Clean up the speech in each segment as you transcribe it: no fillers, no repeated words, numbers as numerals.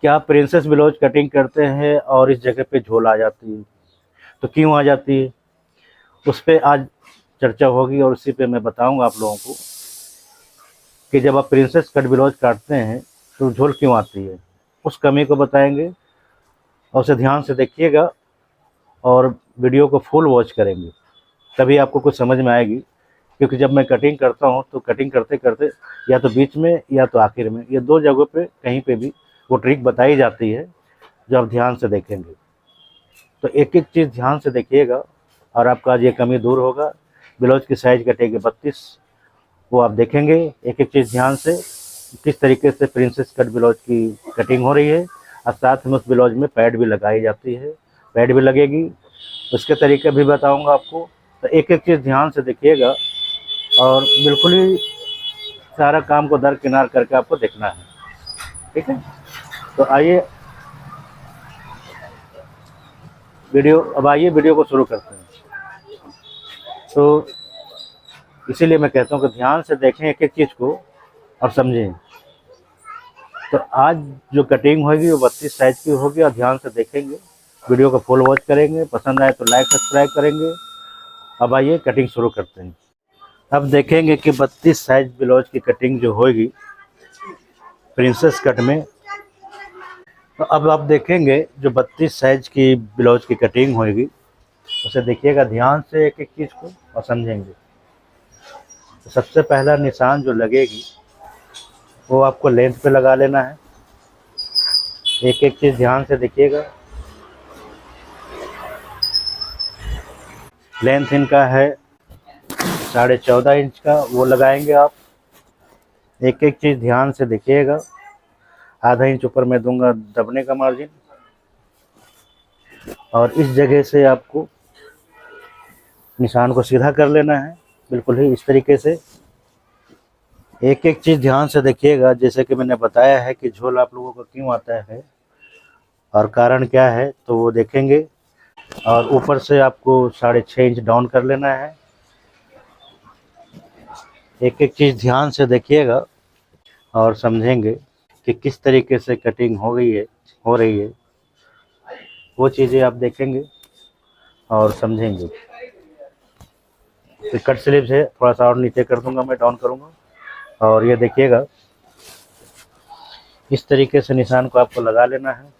क्या princess blouse cutting करते हैं और इस जगह पे झोल आ जाती है, तो क्यों आ जाती है, उस पर आज चर्चा होगी। और उसी पे मैं बताऊंगा आप लोगों को कि जब आप प्रिंसेस कट ब्लाउज काटते हैं तो झोल क्यों आती है, उस कमी को बताएंगे। और उसे ध्यान से देखिएगा और वीडियो को फुल वॉच करेंगे, तभी आपको कुछ समझ में आएगी। क्योंकि जब मैं कटिंग करता हूँ तो कटिंग करते करते या तो बीच में या तो आखिर में, ये दो जगहों पे कहीं पे भी वो ट्रिक बताई जाती है जो आप ध्यान से देखेंगे। तो एक एक चीज़ ध्यान से देखिएगा और आपका आज ये कमी दूर होगा। ब्लाउज की साइज कटेगी 32, वो आप देखेंगे एक एक चीज़ ध्यान से, किस तरीके से प्रिंसेस कट ब्लाउज की कटिंग हो रही है। और साथ में उस ब्लाउज में पैड भी लगाई जाती है, पैड भी लगेगी, उसके तरीके भी बताऊंगा आपको। तो एक एक चीज़ ध्यान से देखिएगा और बिल्कुल ही सारा काम को दरकिनार करके आपको देखना है, ठीक है। तो आइए वीडियो को शुरू करते हैं। तो इसीलिए मैं कहता हूँ कि ध्यान से देखें एक एक चीज़ को और समझें। तो आज जो कटिंग होगी वो 32 साइज की होगी और ध्यान से देखेंगे, वीडियो को फुल वॉच करेंगे, पसंद आए तो लाइक सब्सक्राइब करेंगे। अब आइए कटिंग शुरू करते हैं। अब देखेंगे कि 32 साइज ब्लाउज की कटिंग जो होगी प्रिंसेस कट में। तो अब आप देखेंगे जो 32 साइज की ब्लाउज की कटिंग होगी उसे देखिएगा ध्यान से एक एक चीज़ को और समझेंगे। तो सबसे पहला निशान जो लगेगी वो आपको लेंथ पे लगा लेना है। एक एक चीज़ ध्यान से देखिएगा। लेंथ इनका है 14.5 इंच का, वो लगाएंगे आप। एक एक चीज़ ध्यान से देखिएगा। आधा इंच ऊपर मैं दूंगा दबने का मार्जिन, और इस जगह से आपको निशान को सीधा कर लेना है, बिल्कुल ही इस तरीके से। एक एक चीज़ ध्यान से देखिएगा। जैसे कि मैंने बताया है कि झोल आप लोगों को क्यों आता है और कारण क्या है, तो वो देखेंगे। और ऊपर से आपको 6.5 इंच डाउन कर लेना है। एक एक चीज़ ध्यान से देखिएगा और समझेंगे कि किस तरीके से कटिंग हो रही है, वो चीज़ें आप देखेंगे और समझेंगे। तो कट स्लिप से थोड़ा सा और नीचे कर दूंगा, मैं डाउन करूंगा। और ये देखिएगा इस तरीके से निशान को आपको लगा लेना है।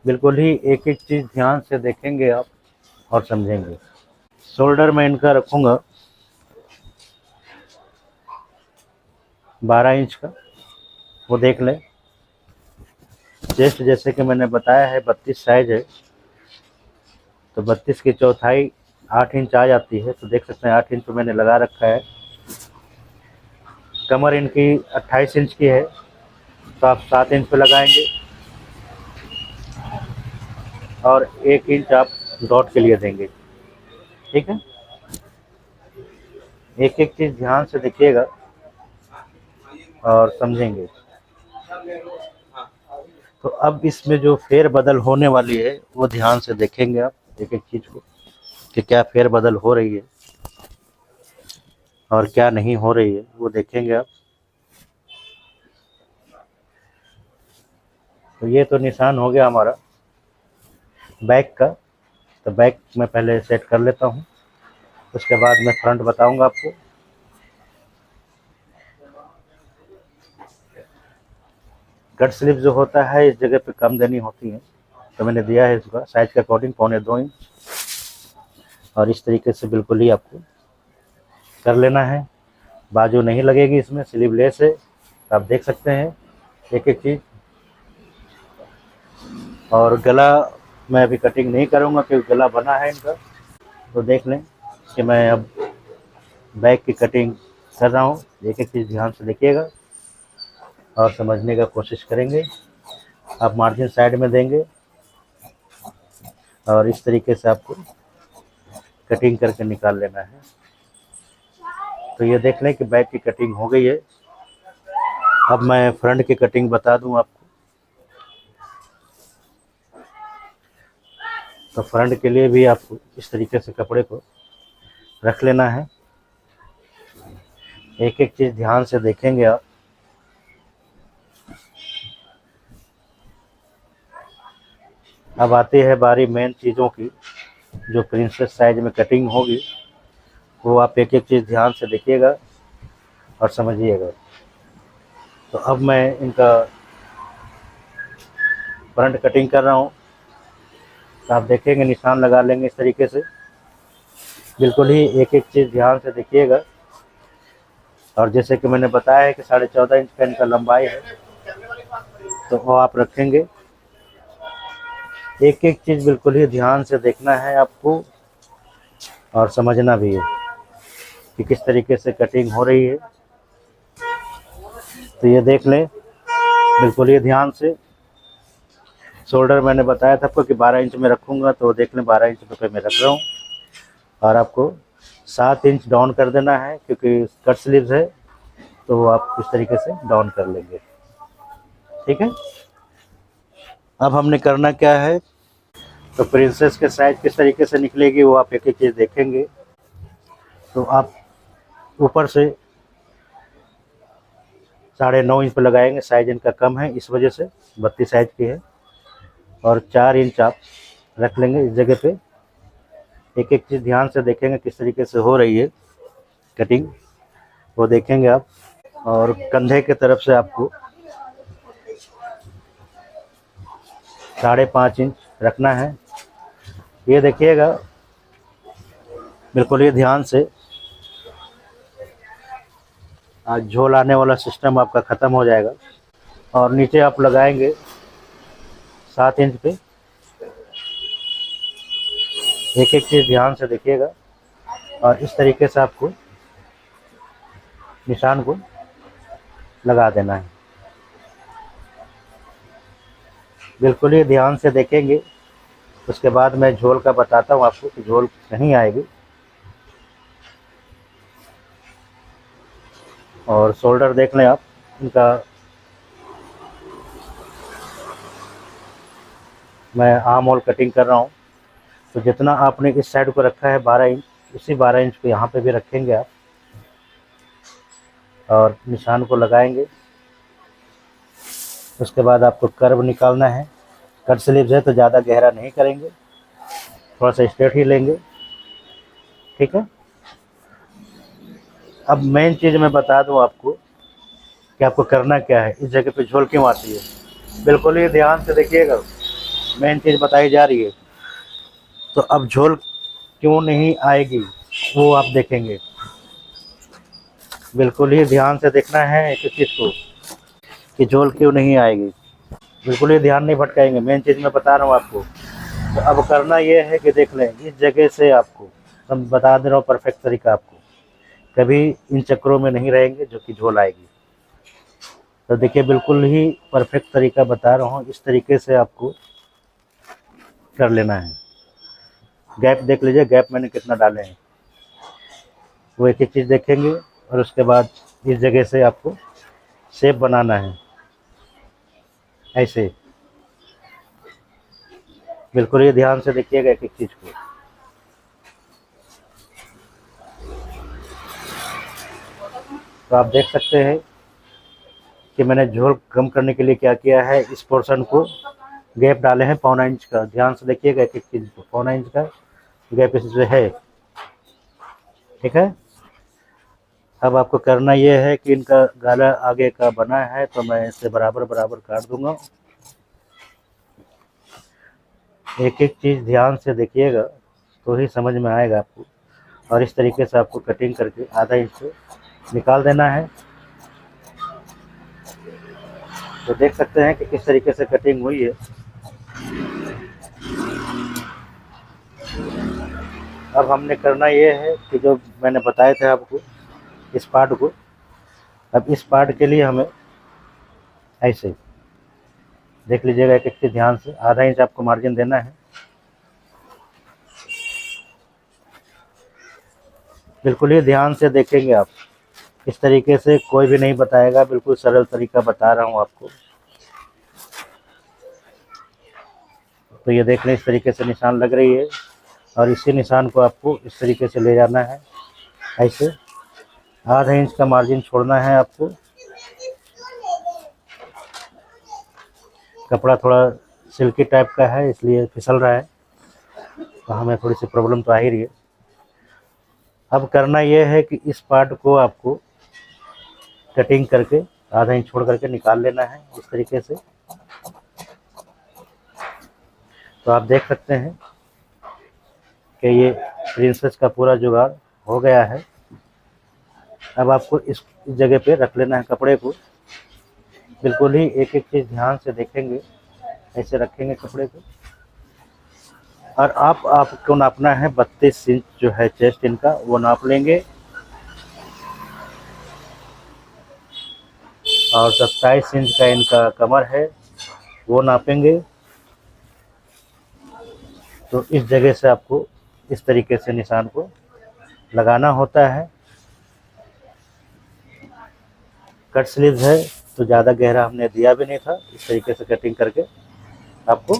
बिल्कुल ही एक एक चीज़ ध्यान से देखेंगे आप और समझेंगे। शोल्डर में इनका रखूँगा 12 इंच का, वो देख लें। चेस्ट जैसे कि मैंने बताया है 32 साइज है, तो 32 की चौथाई 8 इंच आ जाती है। तो देख सकते हैं 8 इंच तो मैंने लगा रखा है। कमर इनकी 28 इंच की है, तो आप 7 इंच पे लगाएंगे और 1 इंच आप डॉट के लिए देंगे, ठीक है। एक एक चीज़ ध्यान से देखिएगा और समझेंगे। तो अब इसमें जो फेर बदल होने वाली है वो ध्यान से देखेंगे आप एक एक चीज़ को, कि क्या फेर बदल हो रही है और क्या नहीं हो रही है, वो देखेंगे आप। तो ये तो निशान हो गया हमारा बैक का। तो बैक मैं पहले सेट कर लेता हूँ, उसके बाद मैं फ्रंट बताऊंगा आपको। कट स्लिप जो होता है इस जगह पे कम देनी होती है, तो मैंने दिया है इसका साइज के अकॉर्डिंग 1.25 इंच। और इस तरीके से बिल्कुल ही आपको कर लेना है। बाजू नहीं लगेगी इसमें, स्लीवलेस है, तो आप देख सकते हैं एक एक चीज़। और गला मैं अभी कटिंग नहीं करूँगा क्योंकि गला बना है इनका। तो देख लें कि मैं अब बैक की कटिंग कर रहा हूँ। एक एक चीज़ ध्यान से देखिएगा और समझने का कोशिश करेंगे। आप मार्जिन साइड में देंगे और इस तरीके से आपको कटिंग करके निकाल लेना है। तो ये देख लें कि बैक की कटिंग हो गई है। अब मैं फ्रंट की कटिंग बता दूं आपको। तो फ्रंट के लिए भी आपको इस तरीके से कपड़े को रख लेना है। एक एक चीज़ ध्यान से देखेंगे आप। अब आती है बारी मेन चीज़ों की, जो प्रिंसेस साइज में कटिंग होगी, वो आप एक एक चीज़ ध्यान से देखिएगा और समझिएगा। तो अब मैं इनका फ्रंट कटिंग कर रहा हूँ, तो आप देखेंगे निशान लगा लेंगे इस तरीके से। बिल्कुल ही एक एक चीज़ ध्यान से देखिएगा। और जैसे कि मैंने बताया है कि 14.5 इंच का इनका लंबाई है, तो वो आप रखेंगे। एक एक चीज़ बिल्कुल ही ध्यान से देखना है आपको और समझना भी है कि किस तरीके से कटिंग हो रही है। तो ये देख लें बिल्कुल ही ध्यान से। शोल्डर मैंने बताया था आपको कि 12 इंच में रखूँगा, तो देख लें 12 इंच पे मैं रख रहा हूँ। और आपको 7 इंच डाउन कर देना है, क्योंकि कट स्लीव्स है, तो वो आप इस तरीके से डाउन कर लेंगे। ठीक है। अब हमने करना क्या है, तो प्रिंसेस के साइज किस तरीके से निकलेगी वो आप एक एक चीज़ देखेंगे। तो आप ऊपर से 9.5 इंच पर लगाएंगे, साइज इनका कम है इस वजह से, 32 साइज की है। और 4 इंच आप रख लेंगे इस जगह पे। एक एक चीज़ ध्यान से देखेंगे किस तरीके से हो रही है कटिंग, वो देखेंगे आप। और कंधे के तरफ से आपको 5.5 इंच रखना है। ये देखिएगा बिल्कुल ये ध्यान से। आज झोल आने वाला सिस्टम आपका ख़त्म हो जाएगा। और नीचे आप लगाएंगे 7 इंच पे। एक एक चीज़ ध्यान से देखिएगा और इस तरीके से आपको निशान को लगा देना है। बिल्कुल ही ध्यान से देखेंगे। उसके बाद मैं झोल का बताता हूँ आपको कि झोल कहीं आएगी। और शोल्डर देख लें आप, इनका मैं आर्म होल कटिंग कर रहा हूँ। तो जितना आपने इस साइड को रखा है 12 इंच, उसी 12 इंच को यहाँ पे भी रखेंगे आप और निशान को लगाएंगे। उसके बाद आपको कर्व निकालना है। कट स्लीव्स है तो ज़्यादा गहरा नहीं करेंगे, थोड़ा सा स्ट्रेट ही लेंगे। ठीक है। अब मेन चीज़ मैं बता दूं आपको कि आपको करना क्या है, इस जगह पे झोल क्यों आती है। बिल्कुल ही ध्यान से देखिएगा, मेन चीज़ बताई जा रही है। तो अब झोल क्यों नहीं आएगी वो आप देखेंगे। बिल्कुल ही ध्यान से देखना है एक चीज़ को कि झोल क्यों नहीं आएगी। बिल्कुल ही ध्यान नहीं भटकाएंगे, मेन चीज़ मैं बता रहा हूँ आपको। तो अब करना ये है कि देख लें इस जगह से आपको, हम बता दे रहा हूँ परफेक्ट तरीका आपको, कभी इन चक्रों में नहीं रहेंगे जो कि झोल आएगी। तो देखिए बिल्कुल ही परफेक्ट तरीका बता रहा हूँ, इस तरीके से आपको कर लेना है। गैप देख लीजिए, गैप मैंने कितना डाले हैं, वो एक एक चीज़ देखेंगे। और उसके बाद इस जगह से आपको शेप बनाना है ऐसे। बिल्कुल ही ध्यान से देखिएगा एक एक चीज़ को। तो आप देख सकते हैं कि मैंने झोल कम करने के लिए क्या किया है, इस पोर्शन को गैप डाले हैं 1.25 इंच का। ध्यान से देखिएगा एक एक चीज़ को, 1.25 इंच का गैप इसमें है। ठीक है। अब आपको करना ये है कि इनका गला आगे का बना है, तो मैं इसे बराबर बराबर काट दूंगा। एक एक चीज़ ध्यान से देखिएगा तो ही समझ में आएगा आपको। और इस तरीके से आपको कटिंग करके आधा इंच से निकाल देना है। तो देख सकते हैं कि किस तरीके से कटिंग हुई है। अब हमने करना ये है कि जो मैंने बताए थे आपको इस पार्ट को, अब इस पार्ट के लिए हमें ऐसे देख लीजिएगा एक एक चीज़ ध्यान से, आधा इंच आपको मार्जिन देना है। बिल्कुल ही ध्यान से देखेंगे आप, इस तरीके से कोई भी नहीं बताएगा, बिल्कुल सरल तरीका बता रहा हूँ आपको। तो ये देख लें इस तरीके से निशान लग रही है और इसी निशान को आपको इस तरीके से ले जाना है ऐसे। आधा इंच का मार्जिन छोड़ना है आपको। कपड़ा थोड़ा सिल्की टाइप का है इसलिए फिसल रहा है, तो हमें थोड़ी सी प्रॉब्लम तो आ ही रही है। अब करना यह है कि इस पार्ट को आपको कटिंग करके आधा इंच छोड़ करके निकाल लेना है इस तरीके से। तो आप देख सकते हैं कि ये प्रिंसेस का पूरा जुगाड़ हो गया है। अब आपको इस जगह पे रख लेना है कपड़े को, बिल्कुल ही एक एक चीज़ ध्यान से देखेंगे, ऐसे रखेंगे कपड़े को। और आपको नापना है 32 इंच जो है चेस्ट इनका, वो नाप लेंगे। और 27 इंच का इनका कमर है, वो नापेंगे। तो इस जगह से आपको इस तरीके से निशान को लगाना होता है। कट स्लीव है तो ज़्यादा गहरा हमने दिया भी नहीं था, इस तरीके से कटिंग करके आपको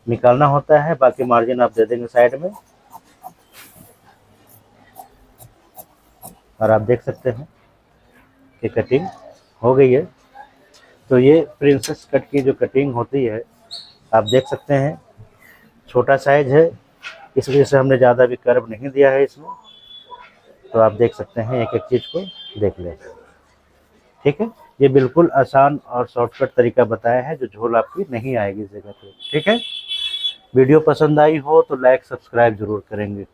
निकालना होता है। बाकी मार्जिन आप दे देंगे साइड में। और आप देख सकते हैं कि कटिंग हो गई है। तो ये प्रिंसेस कट की जो कटिंग होती है, आप देख सकते हैं छोटा साइज है, इस वजह से हमने ज़्यादा भी कर्व नहीं दिया है इसमें। तो आप देख सकते हैं, एक एक चीज़ को देख लें। ठीक है, ये बिल्कुल आसान और शॉर्टकट तरीका बताया है जो झोल आपकी नहीं आएगी इस जगह पे। ठीक है, वीडियो पसंद आई हो तो लाइक सब्सक्राइब जरूर करेंगे।